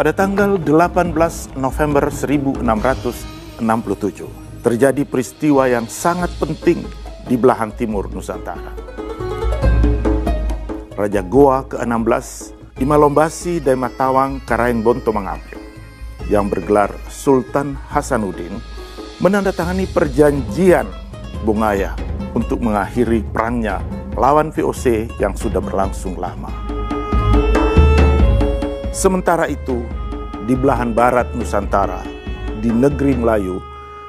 Pada tanggal 18 November 1667, terjadi peristiwa yang sangat penting di belahan timur Nusantara. Raja Goa ke-16, Imalombasi Daimatawang Karaeng Bonto Mangapyo, yang bergelar Sultan Hasanuddin, menandatangani perjanjian Bongaya untuk mengakhiri perangnya melawan VOC yang sudah berlangsung lama. Sementara itu, di belahan barat Nusantara, di negeri Melayu,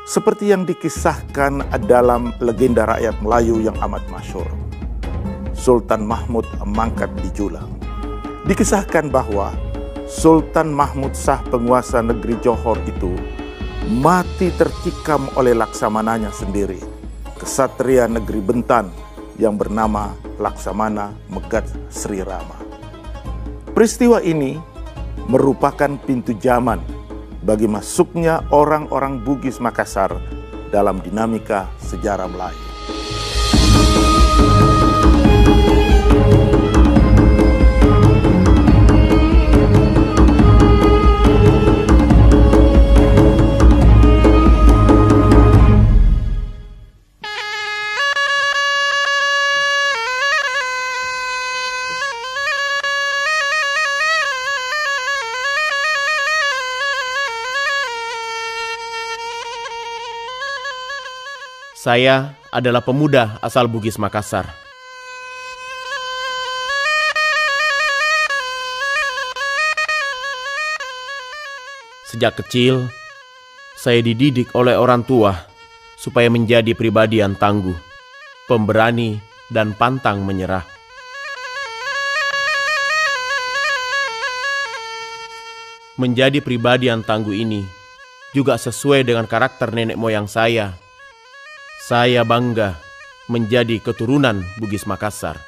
seperti yang dikisahkan dalam legenda rakyat Melayu yang amat masyhur, Sultan Mahmud mangkat di Julang. Dikisahkan bahwa Sultan Mahmud Shah, penguasa negeri Johor itu, mati tertikam oleh laksamananya sendiri, kesatria negeri Bentan yang bernama Laksamana Megat Sri Rama. Peristiwa ini merupakan pintu zaman bagi masuknya orang-orang Bugis Makassar dalam dinamika sejarah Melayu. Saya adalah pemuda asal Bugis Makassar. Sejak kecil, saya dididik oleh orang tua supaya menjadi pribadi yang tangguh, pemberani, dan pantang menyerah. Menjadi pribadi yang tangguh ini juga sesuai dengan karakter nenek moyang saya. Saya bangga menjadi keturunan Bugis Makassar.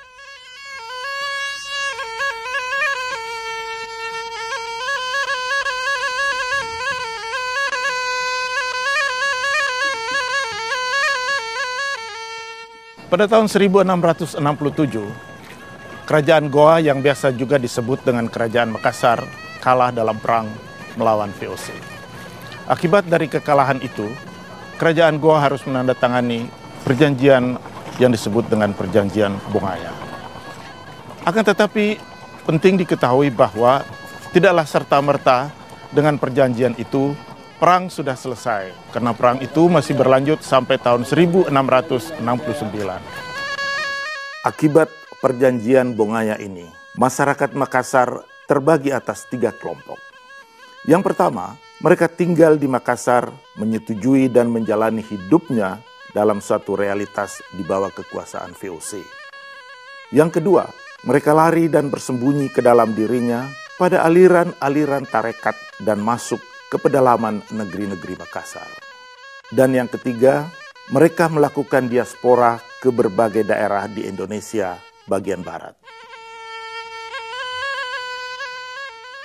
Pada tahun 1667, Kerajaan Goa yang biasa juga disebut dengan Kerajaan Makassar kalah dalam perang melawan VOC. Akibat dari kekalahan itu, Kerajaan Goa harus menandatangani perjanjian yang disebut dengan Perjanjian Bongaya. Akan tetapi penting diketahui bahwa tidaklah serta-merta dengan perjanjian itu perang sudah selesai, karena perang itu masih berlanjut sampai tahun 1669. Akibat perjanjian Bongaya ini, masyarakat Makassar terbagi atas 3 kelompok. Yang pertama, mereka tinggal di Makassar, menyetujui dan menjalani hidupnya dalam suatu realitas di bawah kekuasaan VOC. Yang kedua, mereka lari dan bersembunyi ke dalam dirinya pada aliran-aliran tarekat dan masuk ke pedalaman negeri-negeri Makassar. Dan yang ketiga, mereka melakukan diaspora ke berbagai daerah di Indonesia bagian barat.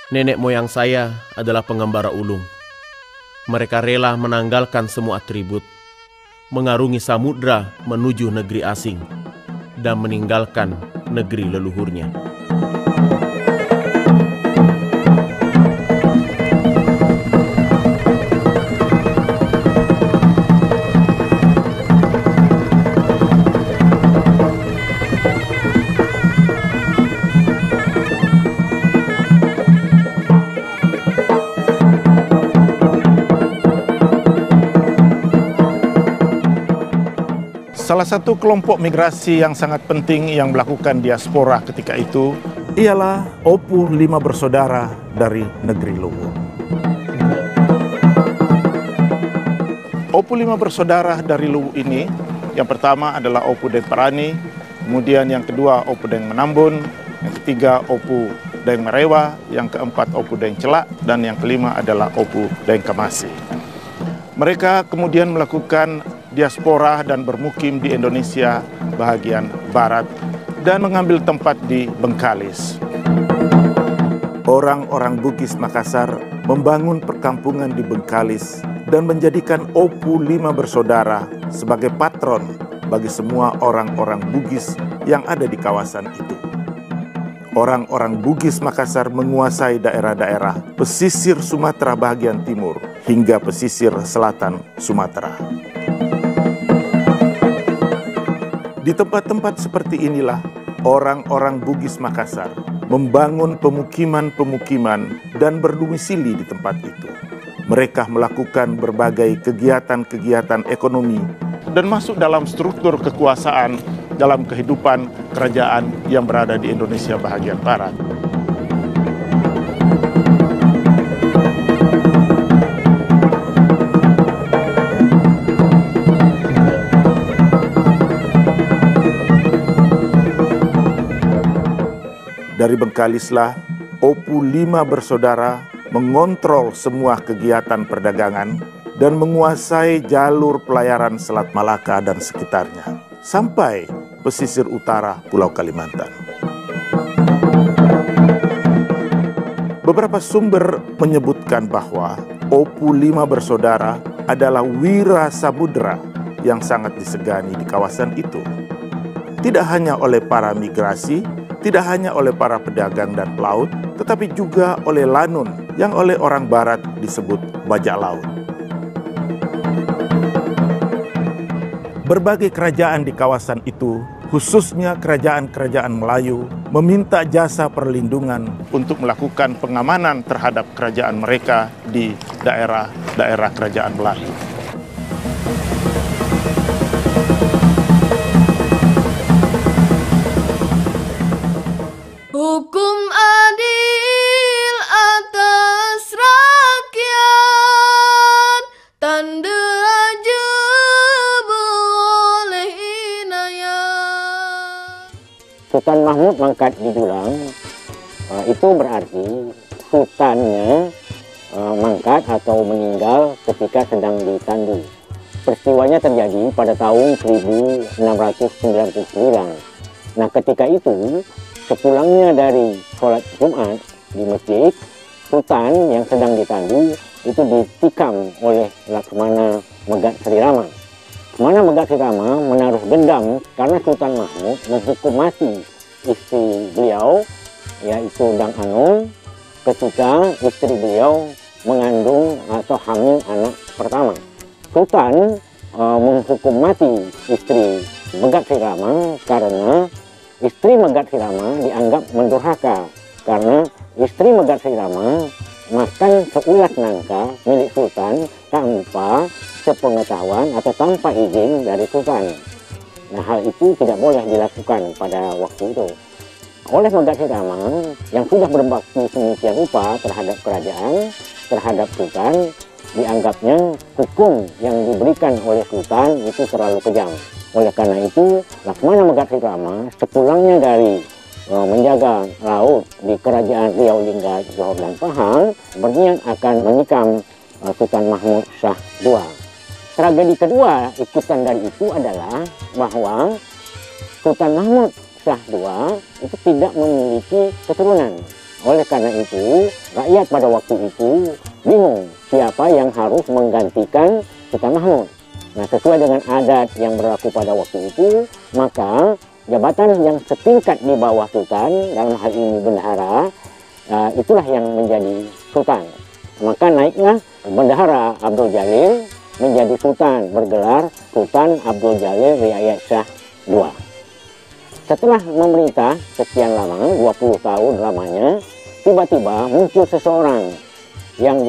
Nenek moyang saya adalah pengembara ulung. Mereka rela menanggalkan semua atribut, mengarungi samudra menuju negeri asing, dan meninggalkan negeri leluhurnya. Salah satu kelompok migrasi yang sangat penting yang melakukan diaspora ketika itu ialah Opu 5 bersaudara dari negeri Luwu. Opu 5 bersaudara dari Luwu ini, yang pertama adalah Opu Deng Parani, kemudian yang kedua Opu Deng Menambun, yang ketiga Opu Deng Merewa, yang keempat Opu Deng Celak, dan yang kelima adalah Opu Deng Kamasi. Mereka kemudian melakukan diaspora dan bermukim di Indonesia bahagian barat dan mengambil tempat di Bengkalis. Orang-orang Bugis Makassar membangun perkampungan di Bengkalis dan menjadikan Opu 5 bersaudara sebagai patron bagi semua orang-orang Bugis yang ada di kawasan itu. orang-orang Bugis Makassar menguasai daerah-daerah pesisir Sumatera bagian timur hingga pesisir selatan Sumatera. Di tempat-tempat seperti inilah orang-orang Bugis Makassar membangun pemukiman-pemukiman dan berdomisili di tempat itu. Mereka melakukan berbagai kegiatan-kegiatan ekonomi dan masuk dalam struktur kekuasaan dalam kehidupan kerajaan yang berada di Indonesia bagian barat. Dari Bengkalislah, Opu 5 bersaudara mengontrol semua kegiatan perdagangan dan menguasai jalur pelayaran Selat Malaka dan sekitarnya, sampai pesisir utara Pulau Kalimantan. Beberapa sumber menyebutkan bahwa Opu 5 bersaudara adalah wira samudera yang sangat disegani di kawasan itu. Tidak hanya oleh para migrasi, tidak hanya oleh para pedagang dan pelaut, tetapi juga oleh Lanun yang oleh orang barat disebut bajak laut. Berbagai kerajaan di kawasan itu, khususnya kerajaan-kerajaan Melayu, meminta jasa perlindungan untuk melakukan pengamanan terhadap kerajaan mereka di daerah-daerah kerajaan Melayu. Hukum adil atas rakyat, tanda raja boleh inayat. Sultan Mahmud mangkat di Dulang, itu berarti sultannya mangkat atau meninggal ketika sedang ditandu. Peristiwanya terjadi pada tahun 1699. Nah, ketika itu sepulangnya dari sholat Jumat di masjid, sultan yang sedang ditandu itu ditikam oleh Laksamana Megat Sri Rama. Laksamana Megat Sri Rama menaruh dendam karena Sultan Mahmud menghukum mati istri beliau, yaitu Dang Anong, ketika istri beliau mengandung atau hamil anak pertama. Sultan menghukum mati istri Megat Sri Rama karena istri Megat Sri Rama dianggap mendurhaka karena istri Megat Sri Rama makan seulas nangka milik Sultan tanpa sepengetahuan atau tanpa izin dari Sultan. Nah, hal itu tidak boleh dilakukan pada waktu itu. Oleh Megat Sri Rama yang sudah berbakti sedemikian rupa terhadap kerajaan, terhadap Sultan, dianggapnya hukum yang diberikan oleh Sultan itu terlalu kejam. Oleh karena itu, Laksamana Megat Sri Rama sepulangnya dari menjaga laut di kerajaan Riau Lingga, Johor dan Pahang, berniat akan menikam Sultan Mahmud Shah II. Tragedi kedua ikutan dari itu adalah bahwa Sultan Mahmud Shah II itu tidak memiliki keturunan. Oleh karena itu, rakyat pada waktu itu bingung siapa yang harus menggantikan Sultan Mahmud. Nah, sesuai dengan adat yang berlaku pada waktu itu, maka jabatan yang setingkat di bawah Sultan, dalam hal ini bendahara, itulah yang menjadi Sultan. Maka naiklah Bendahara Abdul Jalil menjadi Sultan, bergelar Sultan Abdul Jalil Riayat Shah II. Setelah memerintah sekian lama, 20 tahun lamanya, tiba-tiba muncul seseorang yang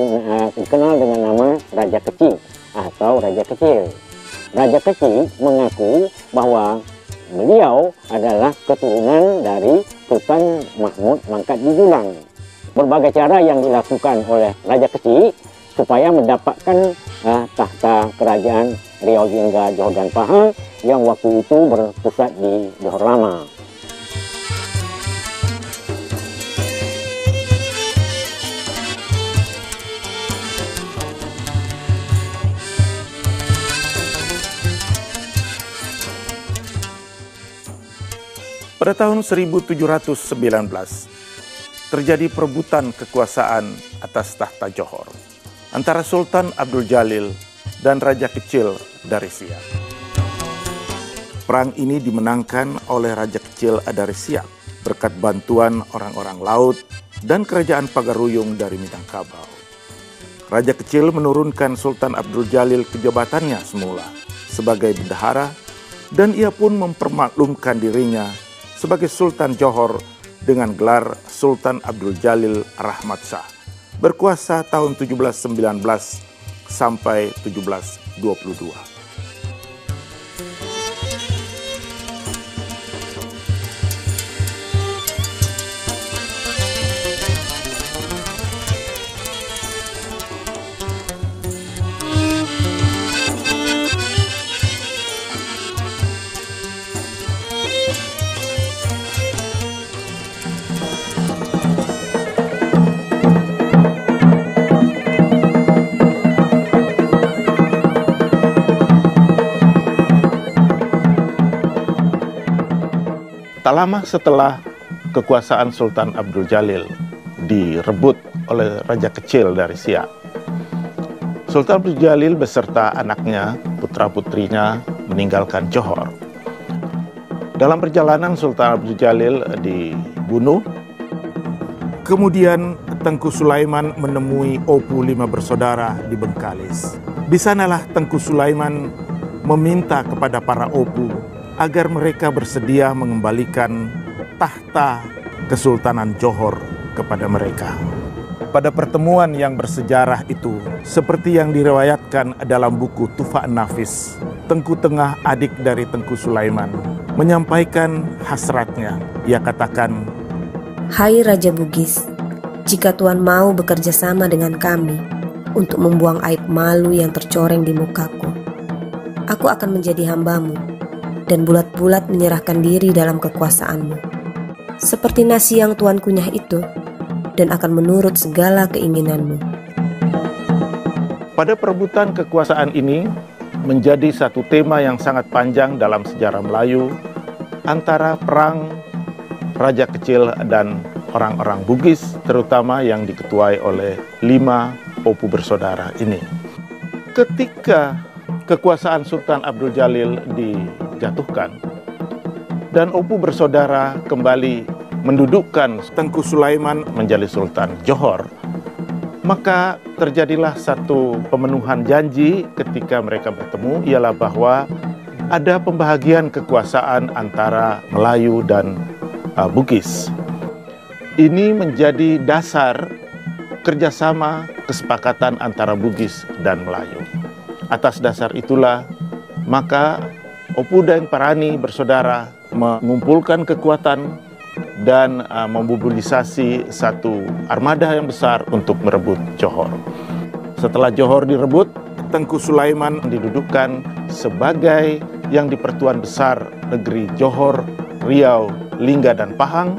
dikenal dengan nama Raja Kecil atau Raja Kecil. Raja Kecil mengaku bahwa beliau adalah keturunan dari Sultan Mahmud mangkat di Dulang. Berbagai cara yang dilakukan oleh Raja Kecil supaya mendapatkan tahta kerajaan Riau Lingga, Johor dan Pahang yang waktu itu berpusat di Johor Lama. Pada tahun 1719, terjadi perebutan kekuasaan atas tahta Johor antara Sultan Abdul Jalil dan Raja Kecil dari Siak. Perang ini dimenangkan oleh Raja Kecil dari Siak berkat bantuan orang-orang laut dan kerajaan Pagaruyung dari Minangkabau. Raja kecil menurunkan Sultan Abdul Jalil ke jabatannya semula sebagai bendahara, dan ia pun mempermaklumkan dirinya sebagai Sultan Johor dengan gelar Sultan Abdul Jalil Rahmat Shah, berkuasa tahun 1719 sampai 1722. Tak lama setelah kekuasaan Sultan Abdul Jalil direbut oleh raja kecil dari Siak, Sultan Abdul Jalil beserta anaknya, putra-putrinya meninggalkan Johor. Dalam perjalanan Sultan Abdul Jalil dibunuh. Kemudian Tengku Sulaiman menemui Opu 5 bersaudara di Bengkalis. Di sanalah Tengku Sulaiman meminta kepada para Opu agar mereka bersedia mengembalikan tahta Kesultanan Johor kepada mereka. Pada pertemuan yang bersejarah itu, seperti yang diriwayatkan dalam buku Tufa Nafis, Tengku Tengah, adik dari Tengku Sulaiman, menyampaikan hasratnya. Ia katakan, "Hai Raja Bugis, jika Tuan mau bekerja sama dengan kami untuk membuang aib malu yang tercoreng di mukaku, aku akan menjadi hambamu dan bulat-bulat menyerahkan diri dalam kekuasaanmu, seperti nasi yang Tuan kunyah itu, dan akan menurut segala keinginanmu." Pada perebutan kekuasaan ini menjadi satu tema yang sangat panjang dalam sejarah Melayu antara perang raja kecil dan orang-orang Bugis, terutama yang diketuai oleh 5 Opu bersaudara ini. Ketika kekuasaan Sultan Abdul Jalil dijatuhkan dan Opu bersaudara kembali mendudukkan Tengku Sulaiman menjadi Sultan Johor, maka terjadilah satu pemenuhan janji ketika mereka bertemu, ialah bahwa ada pembahagian kekuasaan antara Melayu dan Bugis. Ini menjadi dasar kerjasama kesepakatan antara Bugis dan Melayu. Atas dasar itulah, maka Opu Daeng Parani bersaudara mengumpulkan kekuatan dan memobilisasi satu armada yang besar untuk merebut Johor. Setelah Johor direbut, Tengku Sulaiman didudukkan sebagai yang di Pertuan Besar negeri Johor, Riau, Lingga, dan Pahang.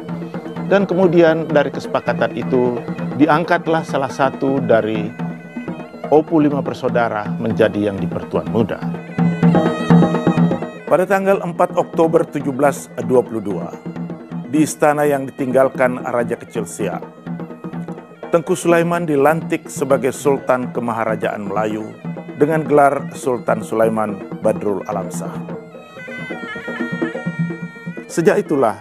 Dan kemudian dari kesepakatan itu diangkatlah salah satu dari Opu 5 bersaudara menjadi yang di Pertuan Muda. Pada tanggal 4 Oktober 1722, di istana yang ditinggalkan Raja Kecil Siak, Tengku Sulaiman dilantik sebagai Sultan Kemaharajaan Melayu dengan gelar Sultan Sulaiman Badrul Alam Shah. Sejak itulah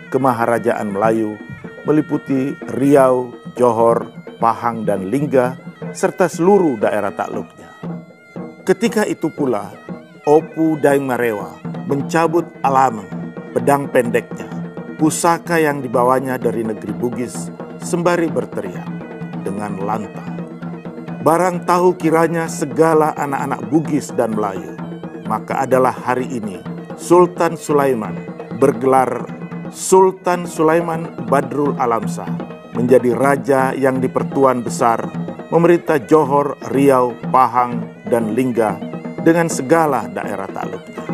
Kemaharajaan Melayu meliputi Riau, Johor, Pahang, dan Lingga, serta seluruh daerah takluknya. Ketika itu pula, Opu Daeng Marewa mencabut alameng, pedang pendeknya, pusaka yang dibawanya dari negeri Bugis, sembari berteriak dengan lantang, "Barang tahu kiranya segala anak-anak Bugis dan Melayu, maka adalah hari ini Sultan Sulaiman bergelar Sultan Sulaiman Badrul Alam Shah menjadi raja yang di Pertuan Besar memerintah Johor, Riau, Pahang, dan Lingga dengan segala daerah takluknya."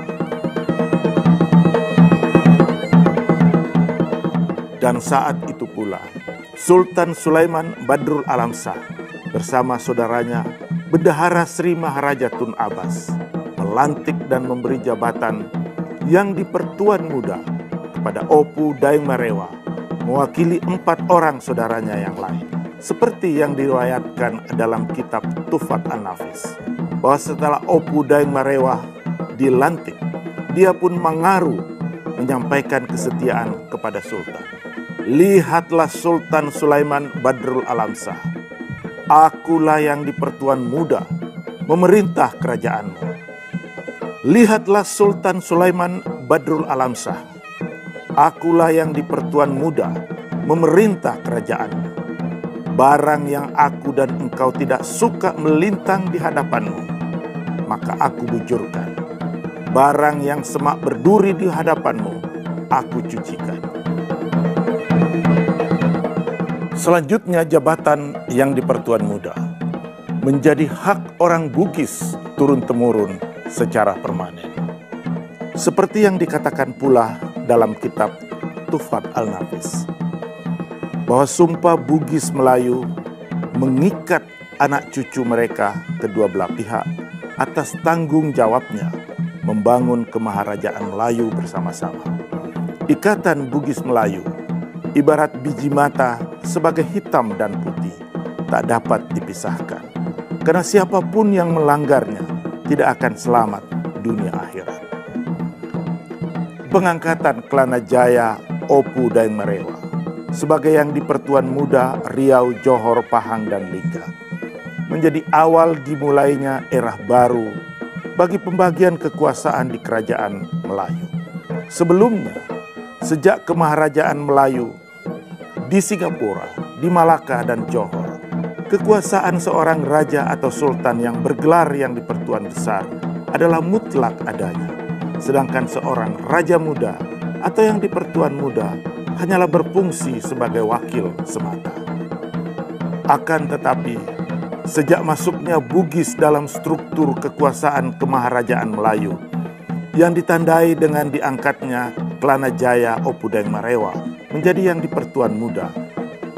Dan saat itu pula, Sultan Sulaiman Badrul Alam Shah bersama saudaranya Bendahara Sri Maharaja Tun Abbas melantik dan memberi jabatan yang di Pertuan Muda kepada Opu Daeng Marewa, mewakili 4 orang saudaranya yang lain. Seperti yang diriwayatkan dalam kitab Tufat An-Nafis, bahwa setelah Opu Daeng Marewa dilantik, dia pun mengaruh menyampaikan kesetiaan kepada Sultan. Lihatlah Sultan Sulaiman Badrul Alamsyah. Akulah yang di pertuan muda memerintah kerajaanmu. Lihatlah Sultan Sulaiman Badrul Alamsyah. Akulah yang di pertuan muda memerintah kerajaanmu. Barang yang aku dan engkau tidak suka melintang di hadapanmu, maka aku bujurkan. Barang yang semak berduri di hadapanmu, aku cucikan. Selanjutnya jabatan yang di pertuan muda menjadi hak orang Bugis turun-temurun secara permanen. Seperti yang dikatakan pula dalam kitab Tuhfat Al-Nafis, bahwa sumpah Bugis Melayu mengikat anak cucu mereka kedua belah pihak atas tanggung jawabnya membangun kemaharajaan Melayu bersama-sama. Ikatan Bugis Melayu ibarat biji mata sebagai hitam dan putih, tak dapat dipisahkan. Karena siapapun yang melanggarnya tidak akan selamat dunia akhirat. Pengangkatan Kelana Jaya, Opu Daeng Merewa sebagai yang di pertuan muda Riau, Johor, Pahang, dan Lingga menjadi awal dimulainya era baru bagi pembagian kekuasaan di kerajaan Melayu. Sebelumnya, sejak kemaharajaan Melayu di Singapura, di Malaka, dan Johor, kekuasaan seorang raja atau sultan yang bergelar yang di pertuan besar adalah mutlak adanya. Sedangkan seorang raja muda atau yang di pertuan muda hanyalah berfungsi sebagai wakil semata. Akan tetapi, sejak masuknya Bugis dalam struktur kekuasaan kemaharajaan Melayu, yang ditandai dengan diangkatnya Kelana Jaya, Opu Daeng Merewa menjadi yang di pertuan muda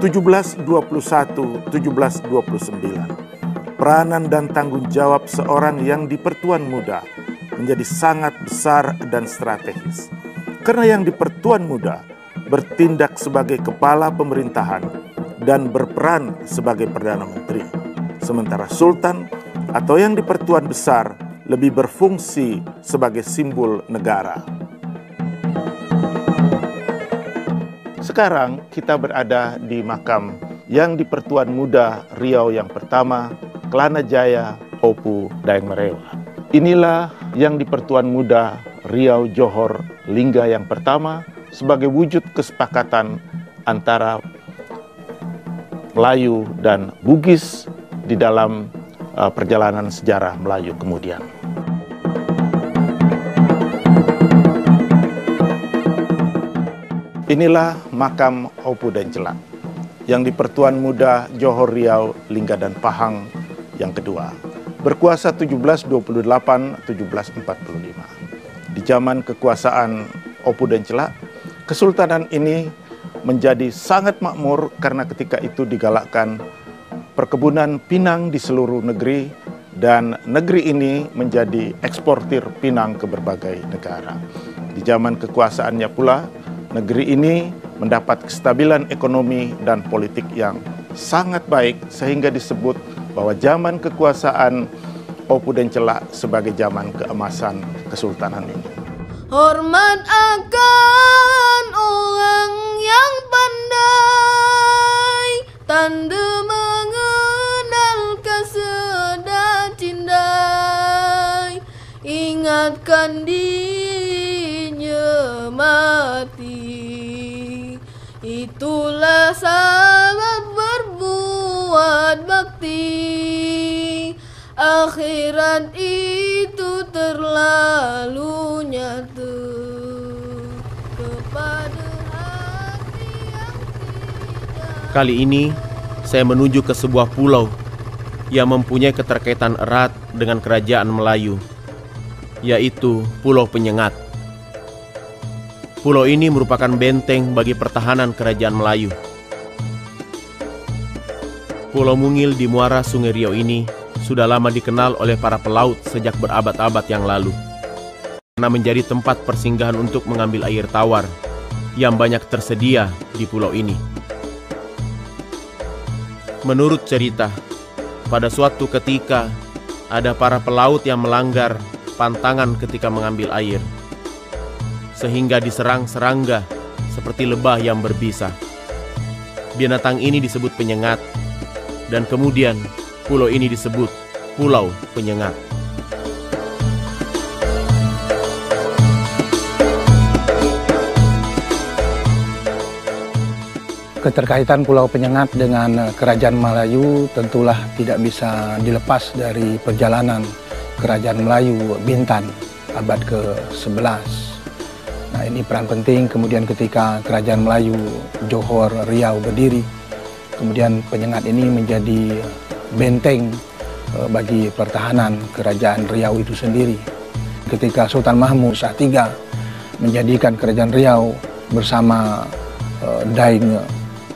1721-1729. Peranan dan tanggung jawab seorang yang di pertuan muda menjadi sangat besar dan strategis. Karena yang di pertuan muda bertindak sebagai kepala pemerintahan dan berperan sebagai Perdana Menteri. Sementara Sultan atau yang di pertuan besar lebih berfungsi sebagai simbol negara. Sekarang kita berada di makam yang di pertuan muda Riau yang pertama, Kelana Jaya, Opu Daeng Merewa. Inilah yang di pertuan muda Riau, Johor, Lingga yang pertama sebagai wujud kesepakatan antara Melayu dan Bugis di dalam perjalanan sejarah Melayu kemudian. Inilah makam Opu dan Celak yang di pertuan muda Johor, Riau, Lingga, dan Pahang yang kedua. Berkuasa 1728-1745. Di zaman kekuasaan Opu dan Celak, kesultanan ini menjadi sangat makmur karena ketika itu digalakkan perkebunan pinang di seluruh negeri dan negeri ini menjadi eksportir pinang ke berbagai negara. Di zaman kekuasaannya pula, negeri ini mendapat kestabilan ekonomi dan politik yang sangat baik sehingga disebut bahwa zaman kekuasaan Opu dan Celak sebagai zaman keemasan kesultanan ini. Hormat akan orang yang pandai, tanda mengenal kesedah cindai, ingatkan dirinya mati. Itulah sebab berbuat bakti, akhirat itu terlalu nyata kepada hati yang tidak. Kali ini saya menuju ke sebuah pulau yang mempunyai keterkaitan erat dengan kerajaan Melayu, yaitu Pulau Penyengat. Pulau ini merupakan benteng bagi pertahanan kerajaan Melayu. Pulau Mungil di muara Sungai Riau ini sudah lama dikenal oleh para pelaut sejak berabad-abad yang lalu, karena menjadi tempat persinggahan untuk mengambil air tawar yang banyak tersedia di pulau ini. Menurut cerita, pada suatu ketika ada para pelaut yang melanggar pantangan ketika mengambil air, sehingga diserang serangga seperti lebah yang berbisa. binatang ini disebut penyengat, dan kemudian pulau ini disebut Pulau Penyengat. Keterkaitan Pulau Penyengat dengan Kerajaan Melayu tentulah tidak bisa dilepas dari perjalanan Kerajaan Melayu Bintan abad ke-11. Nah, ini peran penting kemudian ketika Kerajaan Melayu Johor Riau berdiri. Kemudian Penyengat ini menjadi benteng bagi pertahanan Kerajaan Riau itu sendiri. Ketika Sultan Mahmud Shah III menjadikan Kerajaan Riau bersama Daeng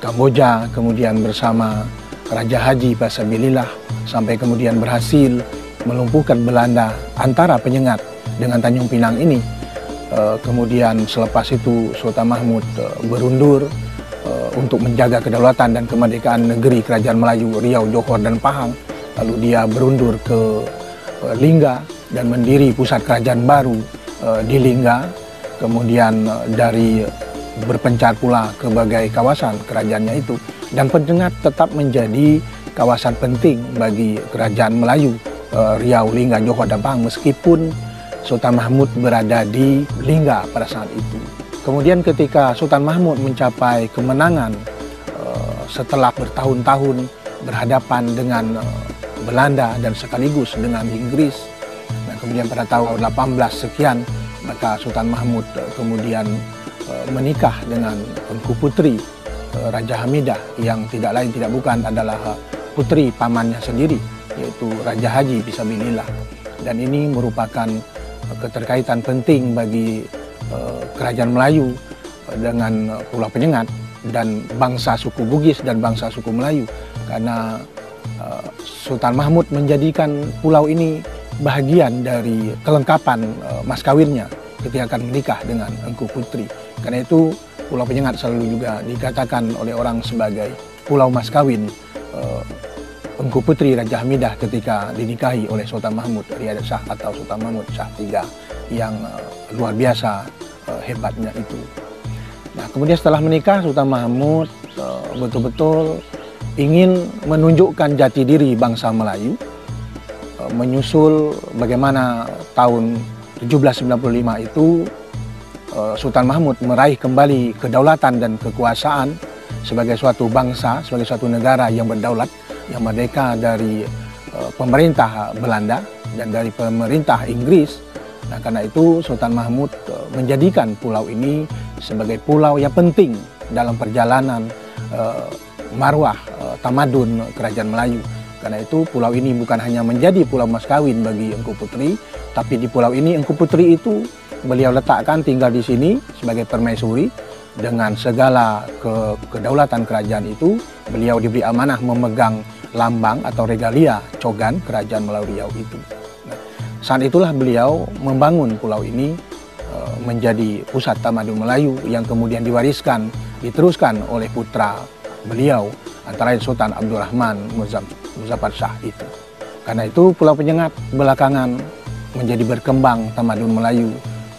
Kamboja, kemudian bersama Raja Haji Pasabilillah, sampai kemudian berhasil melumpuhkan Belanda antara Penyengat dengan Tanjung Pinang ini. Kemudian selepas itu Sultan Mahmud berundur untuk menjaga kedaulatan dan kemerdekaan negeri Kerajaan Melayu Riau, Johor, dan Pahang. Lalu dia berundur ke Lingga dan mendiri pusat kerajaan baru di Lingga. Kemudian dari berpencar pula ke berbagai kawasan kerajaannya itu, dan Penyengat tetap menjadi kawasan penting bagi Kerajaan Melayu Riau, Lingga, Johor, dan Pahang meskipun Sultan Mahmud berada di Lingga pada saat itu. Kemudian ketika Sultan Mahmud mencapai kemenangan setelah bertahun-tahun berhadapan dengan Belanda dan sekaligus dengan Inggris, dan kemudian pada tahun 18 sekian maka Sultan Mahmud kemudian menikah dengan Engku Putri Raja Hamidah yang tidak lain tidak bukan adalah putri pamannya sendiri, yaitu Raja Haji Pisabilillah. Dan ini merupakan keterkaitan penting bagi Kerajaan Melayu dengan Pulau Penyengat dan bangsa suku Bugis dan bangsa suku Melayu, karena Sultan Mahmud menjadikan pulau ini bahagian dari kelengkapan mas kawinnya ketika akan menikah dengan Engku Putri. Karena itu Pulau Penyengat selalu juga dikatakan oleh orang sebagai pulau mas kawin Engku Putri Raja Hamidah ketika dinikahi oleh Sultan Mahmud Riyad Shah atau Sultan Mahmud Shah III yang luar biasa hebatnya itu. Nah, kemudian setelah menikah Sultan Mahmud betul-betul ingin menunjukkan jati diri bangsa Melayu, menyusul bagaimana tahun 1795 itu Sultan Mahmud meraih kembali kedaulatan dan kekuasaan sebagai suatu bangsa, sebagai suatu negara yang berdaulat, yang merdeka dari pemerintah Belanda dan dari pemerintah Inggris. Nah, karena itu Sultan Mahmud menjadikan pulau ini sebagai pulau yang penting dalam perjalanan marwah tamadun Kerajaan Melayu. Karena itu pulau ini bukan hanya menjadi pulau mas kawin bagi Engku Putri, tapi di pulau ini Engku Putri itu beliau letakkan tinggal di sini sebagai permaisuri. Dengan segala kedaulatan kerajaan itu, beliau diberi amanah memegang lambang atau regalia Cogan Kerajaan Melayu Riau itu. Nah, saat itulah beliau membangun pulau ini menjadi pusat tamadun Melayu yang kemudian diwariskan, diteruskan oleh putra beliau antara lain Sultan Abdurrahman Muzaffar Shah itu. Karena itu Pulau Penyengat belakangan menjadi berkembang tamadun Melayu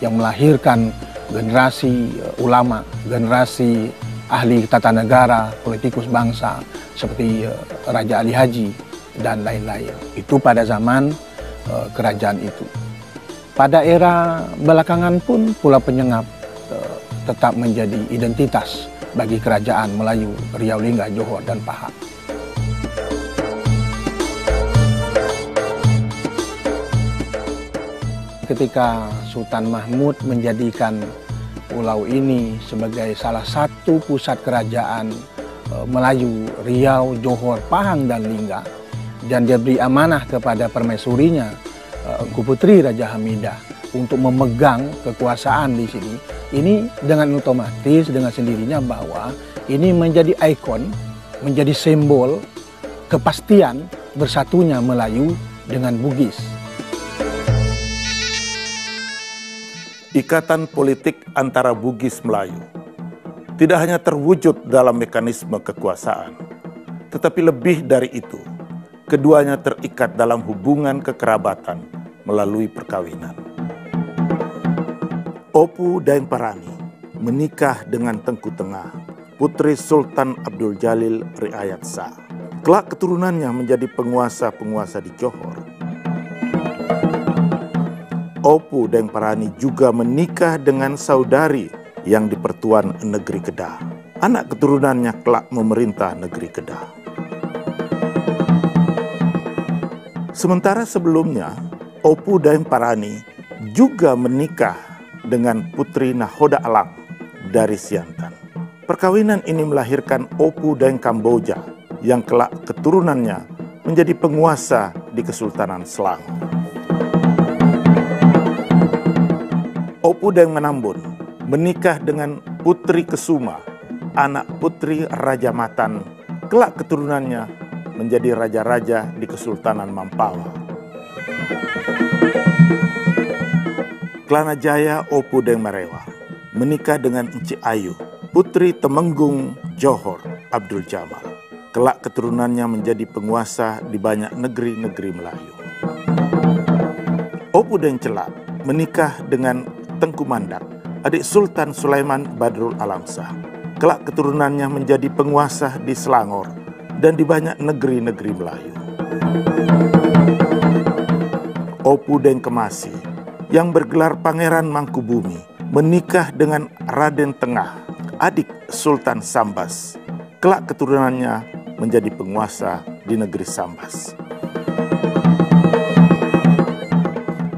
yang melahirkan generasi ulama, generasi ahli tata negara, politikus bangsa seperti Raja Ali Haji dan lain-lain. Itu pada zaman kerajaan itu. Pada era belakangan pun Pulau Penyengat tetap menjadi identitas bagi Kerajaan Melayu Riau, Lingga, Johor, dan Pahang. Ketika Sultan Mahmud menjadikan pulau ini sebagai salah satu pusat kerajaan Melayu Riau, Johor, Pahang, dan Lingga, dan dia beri amanah kepada permaisurinya Engku Putri Raja Hamidah untuk memegang kekuasaan di sini. Ini dengan otomatis dengan sendirinya bahwa ini menjadi ikon, menjadi simbol kepastian bersatunya Melayu dengan Bugis. Ikatan politik antara Bugis Melayu tidak hanya terwujud dalam mekanisme kekuasaan, tetapi lebih dari itu, keduanya terikat dalam hubungan kekerabatan melalui perkawinan. Opu Daeng Parani menikah dengan Tengku Tengah, putri Sultan Abdul Jalil Riayat Shah. Kelak keturunannya menjadi penguasa-penguasa di Johor. Opu Deng Parani juga menikah dengan saudari yang di Pertuan Negeri Kedah. Anak keturunannya kelak memerintah negeri Kedah. Sementara sebelumnya, Opu Deng Parani juga menikah dengan putri Nahoda Alang dari Siantan. Perkawinan ini melahirkan Opu Deng Kamboja yang kelak keturunannya menjadi penguasa di Kesultanan Selangor. Opu Deng Menambun menikah dengan putri Kesuma, anak putri Raja Matan. Kelak keturunannya menjadi raja-raja di Kesultanan Mampawa. Kelana Jaya Opu Deng Marewa menikah dengan Enci Ayu, putri Temenggung Johor Abdul Jamal. Kelak keturunannya menjadi penguasa di banyak negeri-negeri Melayu. Opu Deng Celak menikah dengan Tengku Mandak, adik Sultan Sulaiman Badrul Alamsyah. Kelak keturunannya menjadi penguasa di Selangor dan di banyak negeri-negeri Melayu. Opu Deng Kemasi yang bergelar Pangeran Mangkubumi menikah dengan Raden Tengah, adik Sultan Sambas. Kelak keturunannya menjadi penguasa di negeri Sambas.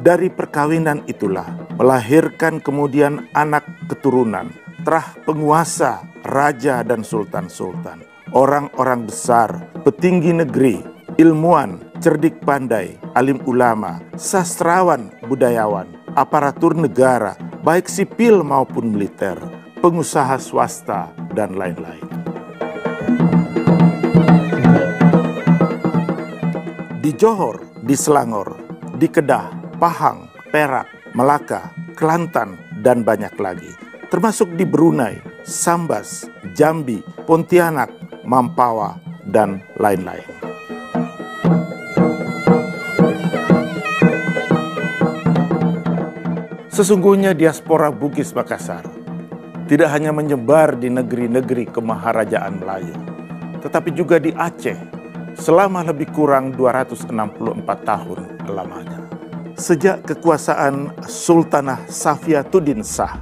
Dari perkawinan itulah melahirkan kemudian anak keturunan, terah penguasa, raja dan sultan-sultan, orang-orang besar, petinggi negeri, ilmuwan, cerdik pandai, alim ulama, sastrawan, budayawan, aparatur negara, baik sipil maupun militer, pengusaha swasta, dan lain-lain. Di Johor, di Selangor, di Kedah, Pahang, Perak, Melaka, Kelantan, dan banyak lagi. Termasuk di Brunei, Sambas, Jambi, Pontianak, Mampawa, dan lain-lain. Sesungguhnya diaspora Bugis Makassar tidak hanya menyebar di negeri-negeri kemaharajaan Melayu, tetapi juga di Aceh selama lebih kurang 264 tahun lamanya. Sejak kekuasaan Sultanah Safiatuddin Shah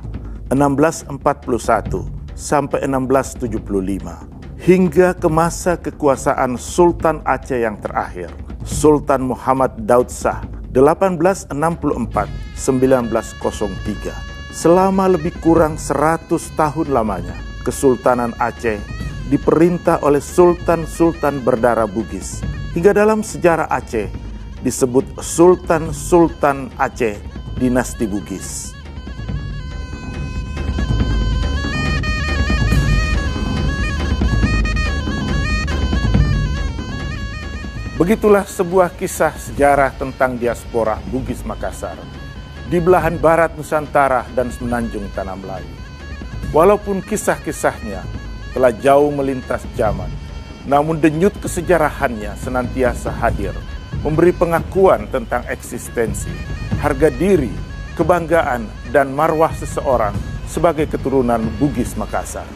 1641 sampai 1675 hingga ke masa kekuasaan Sultan Aceh yang terakhir, Sultan Muhammad Daud Shah 1864-1903. Selama lebih kurang 100 tahun lamanya, Kesultanan Aceh diperintah oleh sultan-sultan berdarah Bugis. Hingga dalam sejarah Aceh disebut Sultan-Sultan Aceh dinasti Bugis. Begitulah sebuah kisah sejarah tentang diaspora Bugis Makassar di belahan barat Nusantara dan semenanjung Tanah Melayu. Walaupun kisah-kisahnya telah jauh melintas zaman, namun denyut kesejarahannya senantiasa hadir, memberi pengakuan tentang eksistensi, harga diri, kebanggaan, dan marwah seseorang sebagai keturunan Bugis Makassar.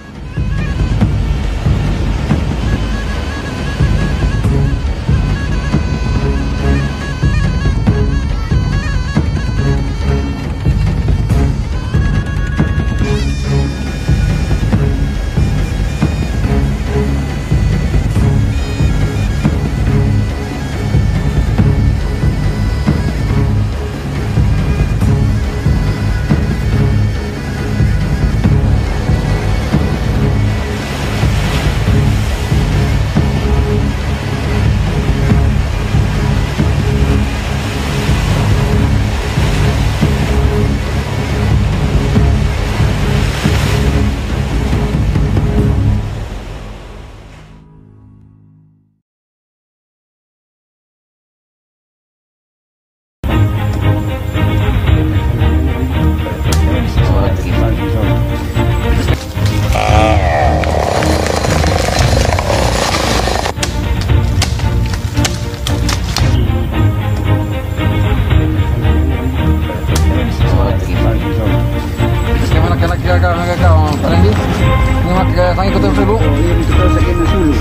Kau Selamat ke Sangi Kota Sulu. Iya, di Kota Sangi Sulu.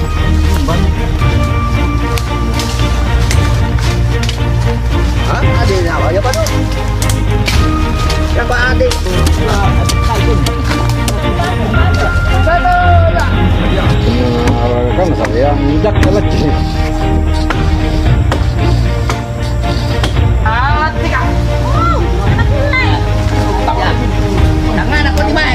Hah? Ada apa ya, Pak? Ya, Pak Ade. Kan saya tidak lagi. Jangan aku tiba.